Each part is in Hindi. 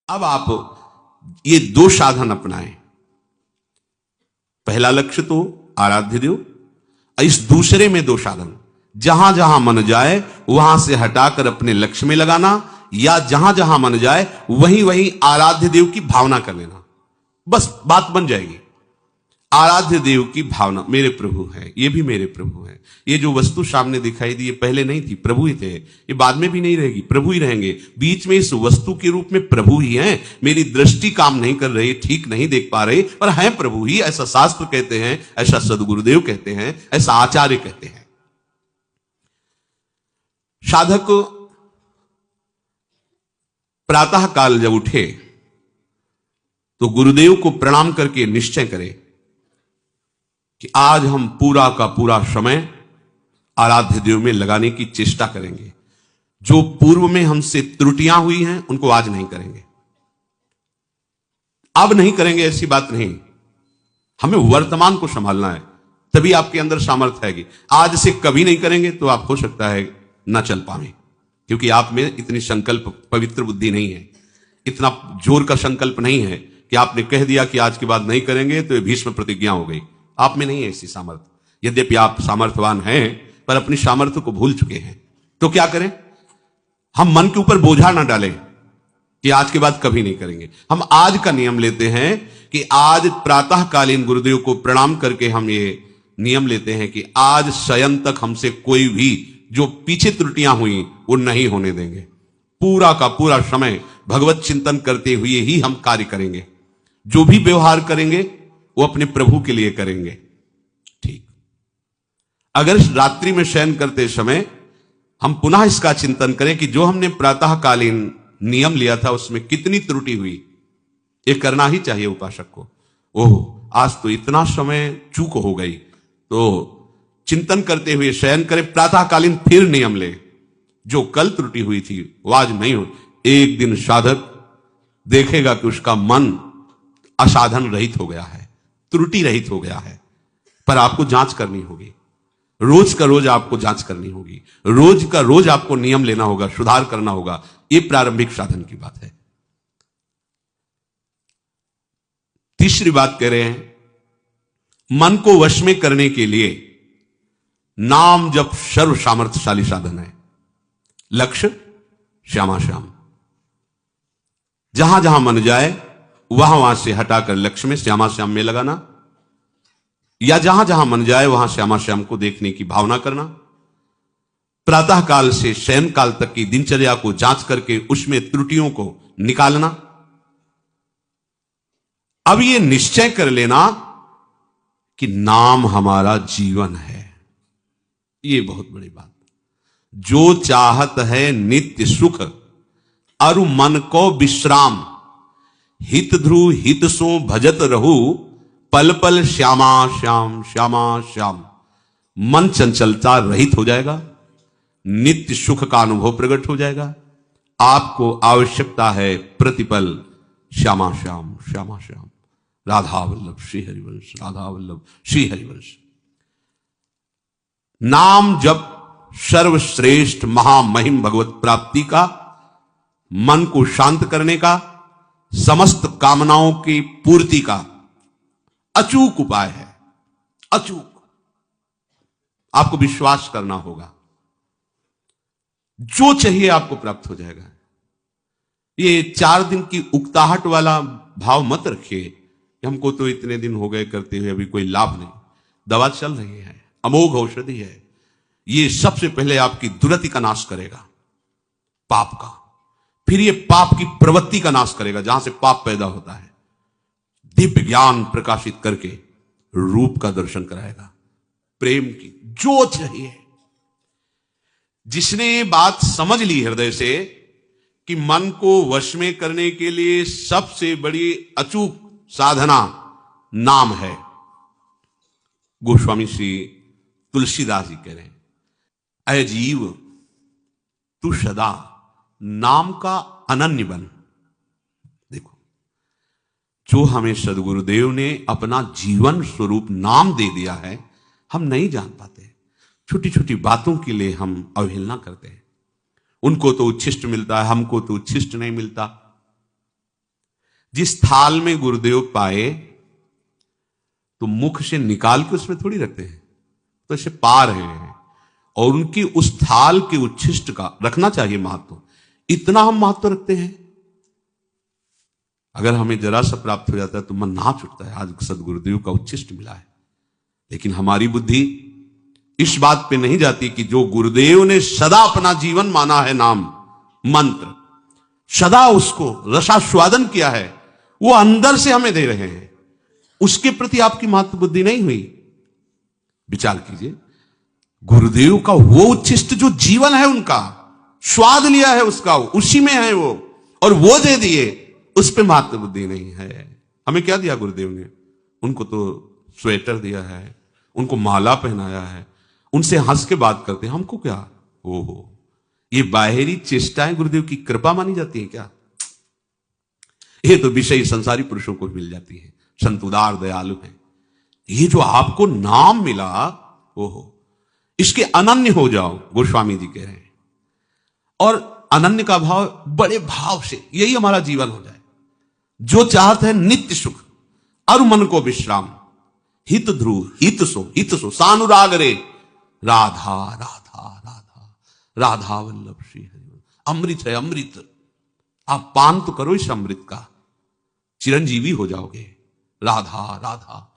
अब आप ये दो साधन अपनाएं। पहला लक्ष्य तो आराध्य देव, इस दूसरे में दो साधन, जहां जहां मन जाए वहां से हटाकर अपने लक्ष्य में लगाना, या जहां जहां मन जाए वहीं वहीं आराध्य देव की भावना कर लेना। बस बात बन जाएगी। आराध्य देव की भावना, मेरे प्रभु हैं, ये भी मेरे प्रभु हैं। ये जो वस्तु सामने दिखाई दी, ये पहले नहीं थी, प्रभु ही थे। ये बाद में भी नहीं रहेगी, प्रभु ही रहेंगे। बीच में इस वस्तु के रूप में प्रभु ही हैं। मेरी दृष्टि काम नहीं कर रही, ठीक नहीं देख पा रही, पर है प्रभु ही। ऐसा शास्त्र कहते हैं, ऐसा सदगुरुदेव कहते हैं, ऐसा आचार्य कहते हैं। साधक प्रातः काल जब उठे तो गुरुदेव को प्रणाम करके निश्चय करें कि आज हम पूरा का पूरा समय आराध्य देव में लगाने की चेष्टा करेंगे। जो पूर्व में हमसे त्रुटियां हुई हैं उनको आज नहीं करेंगे, अब नहीं करेंगे, ऐसी बात नहीं। हमें वर्तमान को संभालना है, तभी आपके अंदर सामर्थ्य आएगी। आज से कभी नहीं करेंगे तो आप हो सकता है ना चल पाए, क्योंकि आप में इतनी संकल्प पवित्र बुद्धि नहीं है, इतना जोर का संकल्प नहीं है कि आपने कह दिया कि आज के बाद नहीं करेंगे तो ये भीष्म प्रतिज्ञा हो गई। आप में नहीं है ऐसी सामर्थ्य। यद्यपि आप सामर्थ्यवान हैं, पर अपनी सामर्थ्य को भूल चुके हैं। तो क्या करें? हम मन के ऊपर बोझा ना डालें कि आज के बाद कभी नहीं करेंगे। हम आज का नियम लेते हैं कि आज प्रातःकालीन गुरुदेव को प्रणाम करके हम ये नियम लेते हैं कि आज शयन तक हमसे कोई भी जो पीछे त्रुटियां हुई वो नहीं होने देंगे। पूरा का पूरा समय भगवत चिंतन करते हुए ही हम कार्य करेंगे। जो भी व्यवहार करेंगे वो अपने प्रभु के लिए करेंगे। ठीक, अगर रात्रि में शयन करते समय हम पुनः इसका चिंतन करें कि जो हमने प्रातःकालीन नियम लिया था उसमें कितनी त्रुटि हुई, ये करना ही चाहिए उपासक को। ओह, आज तो इतना समय चूक हो गई, तो चिंतन करते हुए शयन करें, प्रातःकालीन फिर नियम ले। जो कल त्रुटि हुई थी वो आज नहीं हो। एक दिन साधक देखेगा कि उसका मन असाधन रहित हो गया है, त्रुटि रहित हो गया है। पर आपको जांच करनी होगी, रोज का रोज आपको जांच करनी होगी, रोज का रोज आपको नियम लेना होगा, सुधार करना होगा। ये प्रारंभिक साधन की बात है। तीसरी बात कह रहे हैं, मन को वश में करने के लिए नाम जप सर्व सामर्थ्यशाली साधन है। लक्ष्य श्यामा श्याम, जहां जहां मन जाए वहां वहां से हटाकर लक्ष्य में श्यामा श्याम में लगाना, या जहां जहां मन जाए वहां श्यामा श्याम को देखने की भावना करना। प्रातः काल से शयन काल तक की दिनचर्या को जांच करके उसमें त्रुटियों को निकालना। अब यह निश्चय कर लेना कि नाम हमारा जीवन है। यह बहुत बड़ी बात। जो चाहत है नित्य सुख अरु मन को विश्राम, हित ध्रुव हित सो भजत रहू, पल पल श्यामा श्याम श्यामा श्याम। मन चंचलता रहित हो जाएगा, नित्य सुख का अनुभव प्रकट हो जाएगा। आपको आवश्यकता है प्रतिपल श्यामा श्याम श्यामा श्याम। राधा वल्लभ श्री हरिवंश, राधा वल्लभ श्री हरिवंश। नाम जप सर्वश्रेष्ठ महामहिम भगवत प्राप्ति का, मन को शांत करने का, समस्त कामनाओं की पूर्ति का अचूक उपाय है। अचूक, आपको विश्वास करना होगा, जो चाहिए आपको प्राप्त हो जाएगा। ये 4 दिन की उकताहट वाला भाव मत रखिए कि हमको तो इतने दिन हो गए करते हुए अभी कोई लाभ नहीं। दवा चल रही है, अमोघ औषधि है। ये सबसे पहले आपकी दुर्गति का नाश करेगा, पाप का। फिर ये पाप की प्रवृत्ति का नाश करेगा, जहां से पाप पैदा होता है। दिव्य ज्ञान प्रकाशित करके रूप का दर्शन कराएगा, प्रेम की जो चाहिए। जिसने ये बात समझ ली हृदय से कि मन को वश में करने के लिए सबसे बड़ी अचूक साधना नाम है, गोस्वामी श्री तुलसीदास जी कह रहे हैं, अय जीव तू सदा नाम का अनन्य बन। देखो, जो हमें सदगुरुदेव ने अपना जीवन स्वरूप नाम दे दिया है, हम नहीं जान पाते। छोटी छोटी बातों के लिए हम अवहेलना करते हैं। उनको तो उच्छिष्ट मिलता है, हमको तो उच्छिष्ट नहीं मिलता। जिस थाल में गुरुदेव पाए तो मुख से निकाल के उसमें थोड़ी रखते हैं, तो इसे पा रहे हैं और उनकी उस थाल के उच्छिष्ट का रखना चाहिए महत्व। इतना हम महत्व रखते हैं। अगर हमें जरा सा प्राप्त हो जाता है तो मन नाच उठता है, आज सदगुरुदेव का उच्छिष्ट मिला है। लेकिन हमारी बुद्धि इस बात पे नहीं जाती कि जो गुरुदेव ने सदा अपना जीवन माना है, नाम मंत्र, सदा उसको रसास्वादन किया है, वो अंदर से हमें दे रहे हैं, उसके प्रति आपकी महत्व बुद्धि नहीं हुई। विचार कीजिए, गुरुदेव का वो उच्छिष्ट जो जीवन है, उनका स्वाद लिया है, उसका उसी में है वो, और वो दे दिए, उस पे महत्व बुद्धि नहीं है। हमें क्या दिया गुरुदेव ने? उनको तो स्वेटर दिया है, उनको माला पहनाया है, उनसे हंस के बात करते हैं, हमको क्या? ओहो, ये बाहरी चेष्टाएं गुरुदेव की कृपा मानी जाती है क्या? ये तो विषय संसारी पुरुषों को मिल जाती है। संत उदार दयालु है। ये जो आपको नाम मिला, ओहो, इसके अनन्य हो जाओ, गोस्वामी जी कह रहे हैं। और अनन्य का भाव बड़े भाव से, यही हमारा जीवन हो जाए। जो चाहते हैं नित्य सुख और मन को विश्राम, हित ध्रुव हित सो सानुराग रे, राधा राधा राधा राधा वल्लभ श्री हरि। अमृत है अमृत, आप पान तो करो इस अमृत का, चिरंजीवी हो जाओगे। राधा राधा।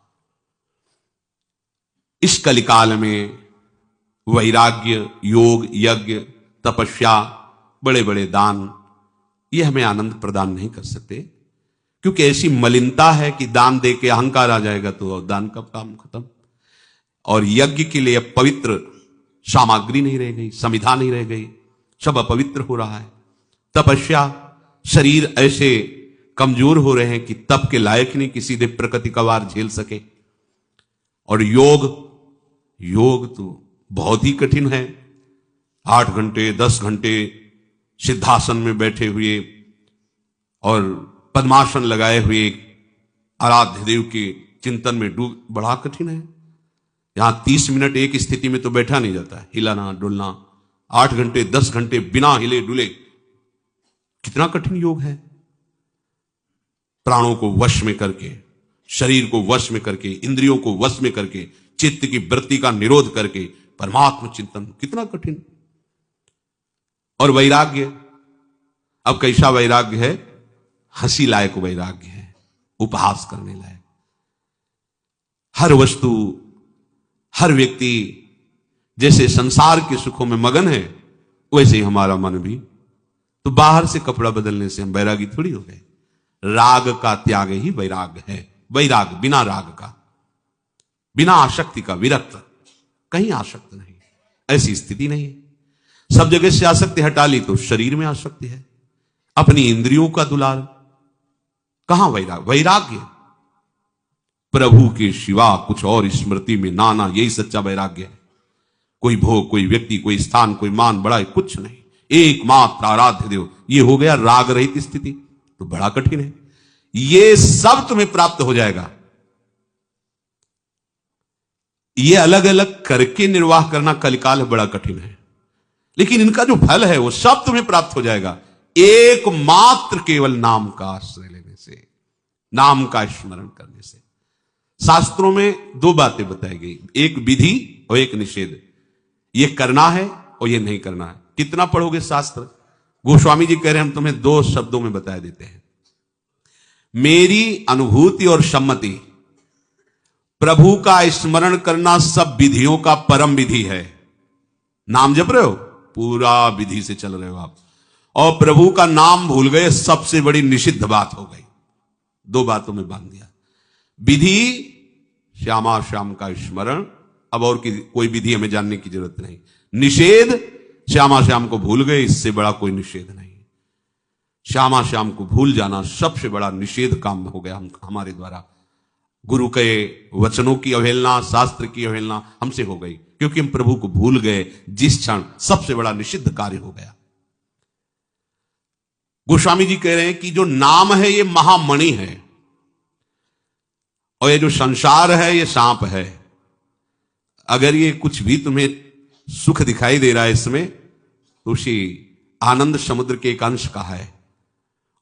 इस कलिकाल में वैराग्य, योग, यज्ञ, तपस्या, बड़े बड़े दान, ये हमें आनंद प्रदान नहीं कर सकते, क्योंकि ऐसी मलिनता है कि दान दे के अहंकार आ जाएगा तो दान का काम खत्म। और यज्ञ के लिए पवित्र सामग्री नहीं रह गई, संविधा नहीं रह गई, सब अपवित्र हो रहा है। तपस्या, शरीर ऐसे कमजोर हो रहे हैं कि तप के लायक नहीं कि सीधे प्रकृति का वार झेल सके। और योग तो बहुत ही कठिन है। 8 घंटे 10 घंटे सिद्धासन में बैठे हुए और पद्मासन लगाए हुए आराध्य देव के चिंतन में डूब, बड़ा कठिन है। यहां 30 मिनट एक स्थिति में तो बैठा नहीं जाता है, हिलाना डुलना, 8 घंटे 10 घंटे बिना हिले डुले, कितना कठिन योग है। प्राणों को वश में करके, शरीर को वश में करके, इंद्रियों को वश में करके, चित्त की वृत्ति का निरोध करके परमात्मा चिंतन, कितना कठिन। और वैराग्य, अब कैसा वैराग्य है? हंसी लायक वैराग्य है, उपहास करने लायक। हर वस्तु, हर व्यक्ति जैसे संसार के सुखों में मगन है, वैसे ही हमारा मन भी। तो बाहर से कपड़ा बदलने से हम वैरागी थोड़ी हो गए। राग का त्याग ही वैराग है। वैराग बिना राग का, बिना आसक्ति का, विरक्त, कहीं आसक्त नहीं, ऐसी स्थिति नहीं है। सब जगह से आसक्ति हटा ली तो शरीर में आसक्ति है, अपनी इंद्रियों का दुलार, कहां वैराग? वैराग्य प्रभु के सिवा कुछ और स्मृति में नाना, यही सच्चा वैराग्य है। कोई भोग, कोई व्यक्ति, कोई स्थान, कोई मान बड़ाई, कुछ नहीं, एकमात्र आराध्य देव। ये हो गया राग रहित स्थिति, तो बड़ा कठिन है। ये सब तुम्हें प्राप्त हो जाएगा। ये अलग अलग करके निर्वाह करना कलिकाल बड़ा कठिन है, लेकिन इनका जो फल है वो सब तुम्हें प्राप्त हो जाएगा, एकमात्र केवल नाम का आश्रय लेने से, नाम का स्मरण करने से। शास्त्रों में 2 बातें बताई गई, एक विधि और एक निषेध। ये करना है और ये नहीं करना है। कितना पढ़ोगे शास्त्र? गोस्वामी जी कह रहे हैं हम तुम्हें 2 शब्दों में बता देते हैं। मेरी अनुभूति और सम्मति, प्रभु का स्मरण करना सब विधियों का परम विधि है। नाम जप रहे हो, पूरा विधि से चल रहे हो आप, और प्रभु का नाम भूल गए, सबसे बड़ी निषिद्ध बात हो गई। 2 बातों में बांध दिया। विधि श्यामा श्याम का स्मरण, अब और कोई विधि हमें जानने की जरूरत नहीं। निषेध, श्यामा श्याम को भूल गए, इससे बड़ा कोई निषेध नहीं। श्यामा श्याम को भूल जाना सबसे बड़ा निषेध काम हो गया हमारे द्वारा। गुरु के वचनों की अवहेलना, शास्त्र की अवहेलना हमसे हो गई, क्योंकि हम प्रभु को भूल गए जिस क्षण, सबसे बड़ा निषिद्ध कार्य हो गया। गोस्वामी जी कह रहे हैं कि जो नाम है ये महामणि है, और ये जो संसार है ये सांप है। अगर ये कुछ भी तुम्हें सुख दिखाई दे रहा है इसमें, तो उसी आनंद समुद्र के एक अंश का है।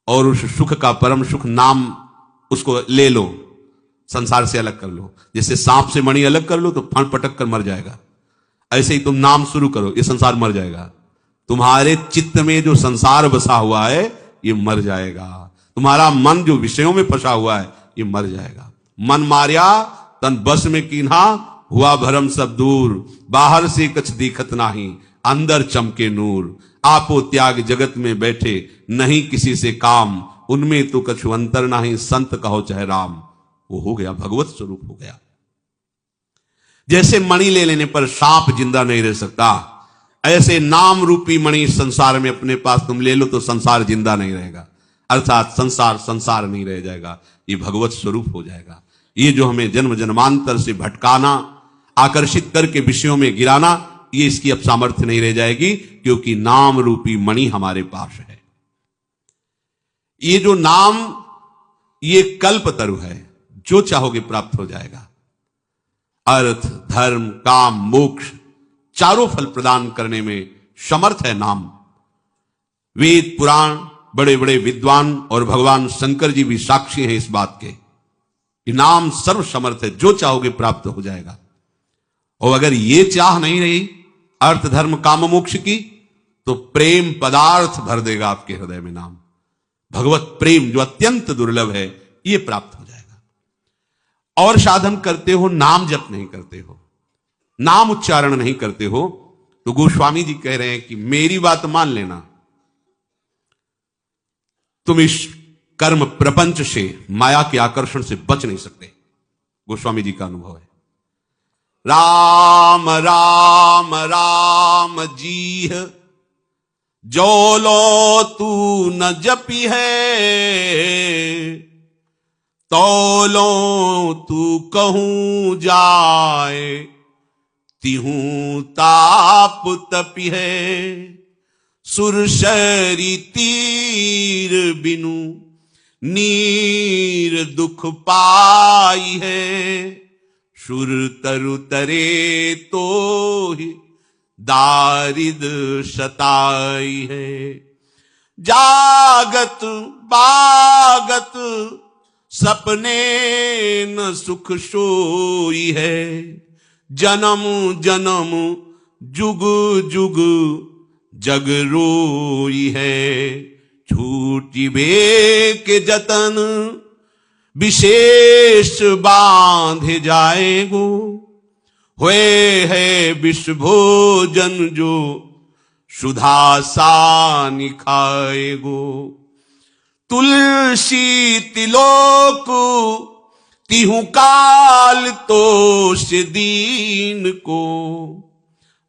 और उस सुख का परम सुख नाम उसको ले लो, संसार से अलग कर लो। जैसे सांप से मणि अलग कर लो तो फण पटक कर मर जाएगा, ऐसे ही तुम नाम शुरू करो, ये संसार मर जाएगा। तुम्हारे चित्त में जो संसार बसा हुआ है ये मर जाएगा। तुम्हारा मन जो विषयों में फंसा हुआ है ये मर जाएगा। मन मारिया तन बस में कीन्हा, हुआ भरम सब दूर। बाहर से कछ दिखत नाही, अंदर चमके नूर। आपो त्याग जगत में बैठे, नहीं किसी से काम। उनमें तो कछु अंतर नाही, संत कहो चाहे राम। वो हो गया, भगवत स्वरूप हो गया। जैसे मणि ले लेने पर सांप जिंदा नहीं रह सकता, ऐसे नाम रूपी मणि संसार में अपने पास तुम ले लो तो संसार जिंदा नहीं रहेगा, अर्थात संसार संसार नहीं रह जाएगा, ये भगवत स्वरूप हो जाएगा। ये जो हमें जन्म जन्मांतर से भटकाना, आकर्षित करके विषयों में गिराना, ये इसकी अब सामर्थ्य नहीं रह जाएगी, क्योंकि नाम रूपी मणि हमारे पास है। ये जो नाम, ये कल्पतरु है, जो चाहोगे प्राप्त हो जाएगा। अर्थ, धर्म, काम, मोक्ष चारों फल प्रदान करने में समर्थ है नाम। वेद पुराण, बड़े बड़े विद्वान और भगवान शंकर जी भी साक्षी हैं इस बात के। ये नाम सर्व समर्थ है, जो चाहोगे प्राप्त हो जाएगा। और अगर ये चाह नहीं रही अर्थ, धर्म, काम, मोक्ष की, तो प्रेम पदार्थ भर देगा आपके हृदय में नाम। भगवत प्रेम जो अत्यंत दुर्लभ है, ये प्राप्त हो जाएगा। और साधन करते हो, नाम जप नहीं करते हो, नाम उच्चारण नहीं करते हो, तो गोस्वामी जी कह रहे हैं कि मेरी बात मान लेना, तुम इस कर्म प्रपंच से, माया के आकर्षण से बच नहीं सकते। गोस्वामी जी का अनुभव है। राम राम राम जी जो लो तू न जपी है, तो लो तू कहूं जाए, तिहूं ताप तपी है। सुरसरी तीर बिनु नीर दुख पाई है। सुर तरु तरे तो ही दारिद सताई है। जागत बागत सपने न सुख सोई है। जन्म जन्म जुग जुग जग रोई है। छूटी बे के जतन विशेष बांधे जाएगो। हुए है विश्व भोजन जो सुधा सानि खाएगो। तुलसी तिलोक तिहु काल तोष दीन को।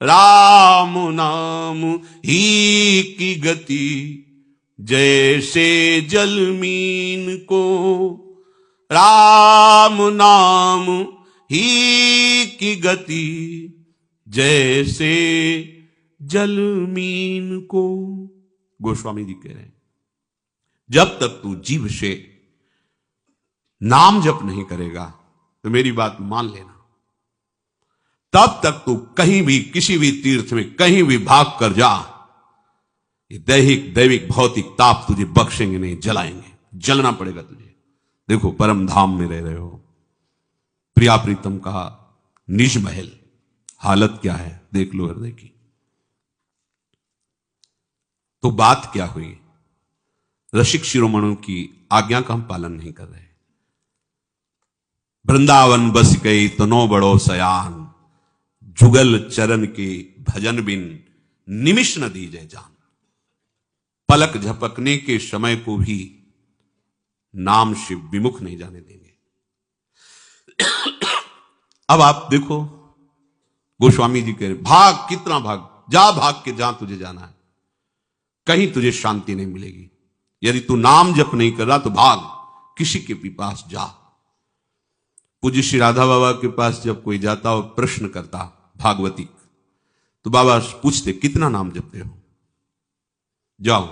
राम नाम ही की गति जैसे जलमीन को। राम नाम ही की गति जैसे जलमीन को। गोस्वामी जी कह रहे हैं, जब तक तू जीव से नाम जप नहीं करेगा तो मेरी बात मान लेना, तब तक तू कहीं भी किसी भी तीर्थ में कहीं भी भाग कर जा, ये दैहिक दैविक भौतिक ताप तुझे बख्शेंगे नहीं, जलाएंगे, जलना पड़ेगा तुझे। देखो परम धाम में रह रहे हो, प्रिया प्रीतम का निज महल, हालत क्या है देख लो हृदय की। तो बात क्या हुई, रसिक शिरोमणों की आज्ञा का हम पालन नहीं कर रहे। वृंदावन बस गई तनो बड़ो सयान। जुगल चरण के भजन बिन निमिष न दीजे जान। पलक झपकने के समय को भी नाम से विमुख नहीं जाने देंगे। अब आप देखो, गोस्वामी जी कह रहे भाग, कितना भाग, जा भाग के जहां तुझे जाना है, कहीं तुझे शांति नहीं मिलेगी। यदि तू नाम जप नहीं कर रहा तो भाग, किसी के भी पास जा। पूज्य श्री राधा बाबा के पास जब कोई जाता और प्रश्न करता भागवती, तो बाबा पूछते कितना नाम जपते हो। जाओ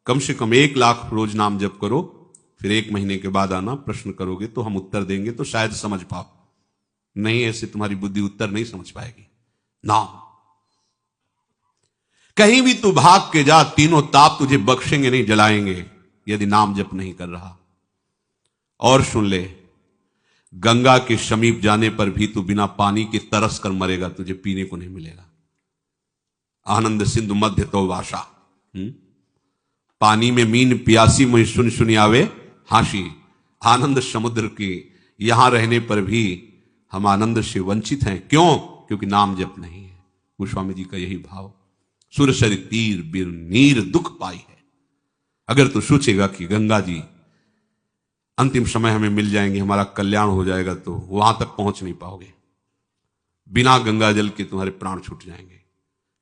कम से कम 1 लाख रोज नाम जप करो, फिर 1 महीने के बाद आना, प्रश्न करोगे तो हम उत्तर देंगे, तो शायद समझ पाओ। नहीं, ऐसे तुम्हारी बुद्धि उत्तर नहीं समझ पाएगी। नाम कहीं भी तू भाग के जा, तीनों ताप तुझे बख्शेंगे नहीं, जलाएंगे। यदि नाम जप नहीं कर रहा। और सुन ले, गंगा के समीप जाने पर भी तू बिना पानी के तरस कर मरेगा, तुझे पीने को नहीं मिलेगा। आनंद सिंधु मध्य तो वाशा, पानी में मीन प्यासी मुझे सुन सुनी आवे हाशी। आनंद समुद्र की यहां रहने पर भी हम आनंद से वंचित हैं। क्यों? क्योंकि नाम जप नहीं है। गोस्वामी जी का यही भाव, सुरसर तीर बिर नीर दुख पाई है। अगर तू सोचेगा कि गंगा जी अंतिम समय हमें मिल जाएंगे, हमारा कल्याण हो जाएगा, तो वहां तक पहुंच नहीं पाओगे। बिना गंगा जल के तुम्हारे प्राण छूट जाएंगे,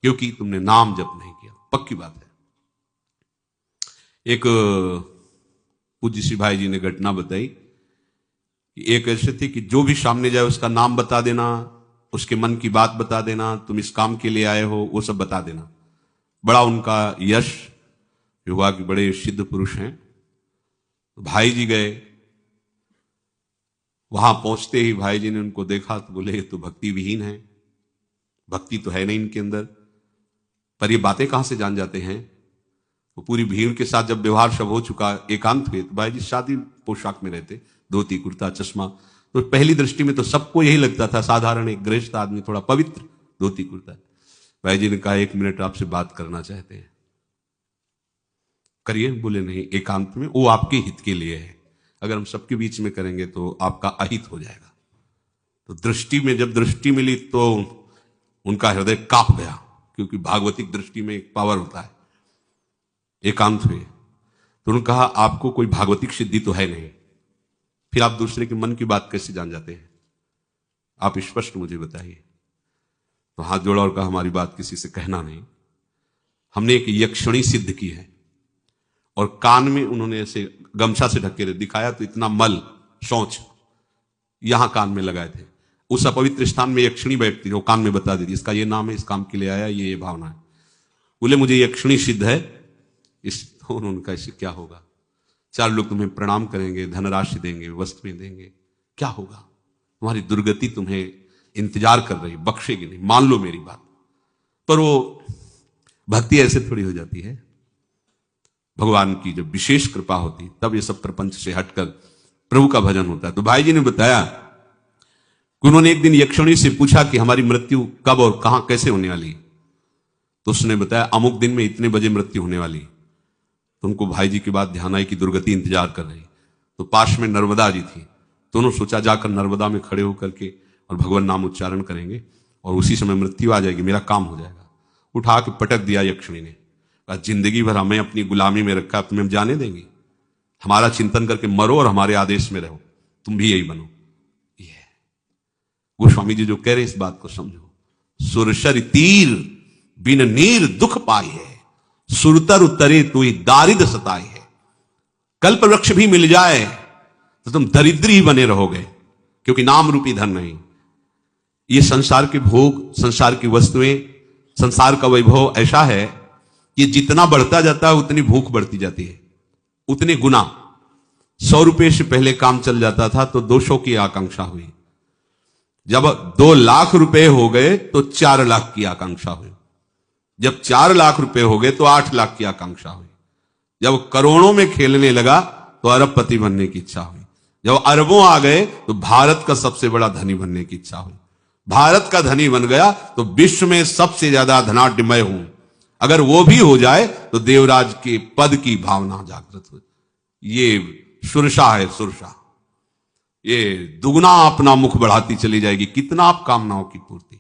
क्योंकि तुमने नाम जप नहीं किया। पक्की बात है। एक पूज्य श्री भाई जी ने घटना बताई कि एक ऐसे थे कि जो भी सामने जाए उसका नाम बता देना, उसके मन की बात बता देना, तुम इस काम के लिए आए हो, वो सब बता देना। बड़ा उनका यश हुआ कि बड़े सिद्ध पुरुष हैं। भाई जी गए, वहां पहुंचते ही भाई जी ने उनको देखा तो बोले ये तो भक्ति विहीन है, भक्ति तो है नहीं इनके अंदर, पर ये बातें कहां से जान जाते हैं। वो पूरी भीड़ के साथ जब व्यवहार सब हो चुका, एकांत हुए, तो भाई जी शादी पोशाक में रहते, धोती कुर्ता चश्मा। तो पहली दृष्टि में तो सबको यही लगता था, साधारण एक गृहस्थ आदमी, थोड़ा पवित्र, धोती कुर्ता। भाई जी ने कहा 1 मिनट आपसे बात करना चाहते हैं। करिए। बोले नहीं, एकांत में, वो आपके हित के लिए है, अगर हम सबके बीच में करेंगे तो आपका अहित हो जाएगा। तो दृष्टि में जब दृष्टि मिली तो उनका हृदय कांप गया, क्योंकि भागवतिक दृष्टि में एक पावर होता है। एकांत हुए तो उन्होंने कहा आपको कोई भागवतिक सिद्धि तो है नहीं, फिर आप दूसरे के मन की बात कैसे जान जाते हैं, आप स्पष्ट मुझे बताइए। तो हाथ जोड़ा और कहा हमारी बात किसी से कहना नहीं। हमने एक यक्षणी सिद्ध की है। और कान में उन्होंने ऐसे गमछा से ढके दिखाया, तो इतना मल शौच यहां कान में लगाए थे। उस अपवित्र स्थान में यक्षिणी बैठती, वो कान में बता देती इसका ये नाम है, इस काम के लिए आया, ये भावना है। बोले मुझे यक्षिणी सिद्ध है। इस उनका इससे क्या होगा? 4 लोग तुम्हें प्रणाम करेंगे, धनराशि देंगे, वस्त्र देंगे, क्या होगा? तुम्हारी दुर्गति तुम्हें इंतजार कर रही, बख्शेगी नहीं, मान लो मेरी बात। पर वो भक्ति ऐसे थोड़ी हो जाती है। भगवान की जब विशेष कृपा होती तब ये सब प्रपंच से हटकर प्रभु का भजन होता है। तो भाई जी ने बताया कि उन्होंने एक दिन यक्षिणी से पूछा कि हमारी मृत्यु कब और कहां कैसे होने वाली। तो उसने बताया अमुक दिन में इतने बजे मृत्यु होने वाली। तो उनको भाई जी की बात ध्यान आई कि दुर्गति इंतजार कर रही। तो पास में नर्मदा जी थी, तो उन्होंने सोचा जाकर नर्मदा में खड़े होकर के और भगवान नाम उच्चारण करेंगे और उसी समय मृत्यु आ जाएगी, मेरा काम हो जाएगा। उठा के पटक दिया यक्षिणी ने, कहा जिंदगी भर हमें अपनी गुलामी में रखा, तुम्हें जाने देंगी? हमारा चिंतन करके मरो और हमारे आदेश में रहो, तुम भी यही बनो। ये गोस्वामी जी जो कह रहे इस बात को समझो। सुरसर तीर बिन नीर दुख पाई है, सुरतर उतरे तो ही दारिद्र सताई है। कल्प वृक्ष भी मिल जाए तो तुम दरिद्र ही बने रहोगे, क्योंकि नाम रूपी धन नहीं। ये संसार के भोग, संसार की वस्तुएं, संसार का वैभव ऐसा है कि जितना बढ़ता जाता है उतनी भूख बढ़ती जाती है, उतने गुना। 100 रुपए से पहले काम चल जाता था तो 200 की आकांक्षा हुई। जब 2 लाख रुपए हो गए तो 4 लाख की आकांक्षा हुई। जब 4 लाख रुपए हो गए तो 8 लाख की आकांक्षा हुई। जब करोड़ों में खेलने लगा तो अरबपति बनने की इच्छा हुई। जब अरबों आ गए तो भारत का सबसे बड़ा धनी बनने की इच्छा हुई। भारत का धनी बन गया तो विश्व में सबसे ज्यादा धनाढ्य मैं हूं, अगर वो भी हो जाए तो देवराज के पद की भावना जागृत हो। ये सुरसा है, सुरसा। ये दुगना अपना मुख बढ़ाती चली जाएगी, कितना आप कामनाओं की पूर्ति।